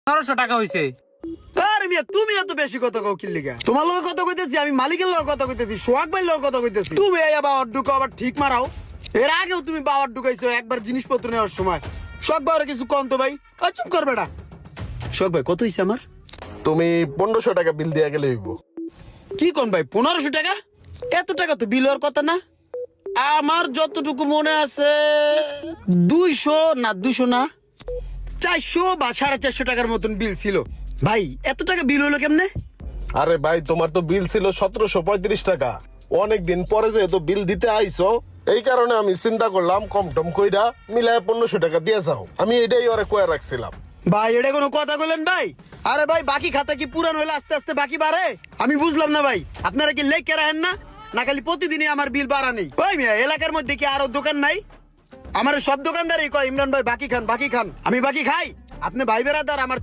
1500 টাকা হয়েছে। আরে মিয়া তুমি এত বেশি কথা কও কি লিগা? তোমার লগে কথা কইতেছি, আমি মালিকের লগে কথা কইতেছি, সোহাগ ভাইয়ের লগে কথা কইতেছি। তুমি এই বাবার ঢুকো আবার ঠিক মারাও। এর আগেও তুমি বাবার ঢুকাইছো একবার জিনিসপত্র নেওয়ার সময়। সোহাগ ভাইয়ের কিছু কম তো ভাই। চুপ কর বেটা। সোহাগ ভাই কত হইছে আমার? তুমি 1500 টাকা বিল দিয়া গেলে হইব। কি কোন ভাই 1500 টাকা? এত টাকা তো বিল হওয়ার কথা না। আমার যতটুকু মনে আছে 200 না 400 বা 450 টাকার মতন বিল ছিল। ভাই এত টাকা বিল হলো কেমনে? আরে ভাই তোমার তো বিল ছিল 1735 টাকা। অনেকদিন পরে যেহেতু বিল দিতে আইছো, এই কারণে আমি চিন্তা করলাম কম টম কইরা মিলায় 1500 টাকা দিয়ে যাও। আমি এটাই ওরে কয়ে রাখছিলাম। ভাই এটা কোনো কথা বললেন ভাই? আরে ভাই বাকি খাতা কি পুরান হইলে আস্তে আস্তে বাকি বাড়ে? আমি বুঝলাম না ভাই, আপনারা কি লেখকে রাখেন না, না খালি প্রতিদিনই আমার বিল বাড়া নেই? ওই মিয়া এলাকার মধ্যে কি আরো দোকান নাই? আমার সব দোকানদারই কয় ইমরান ভাই বাকি খান বাকি খান। আমি বাকি খাই? আপনি ভাই বেড়াদার আমার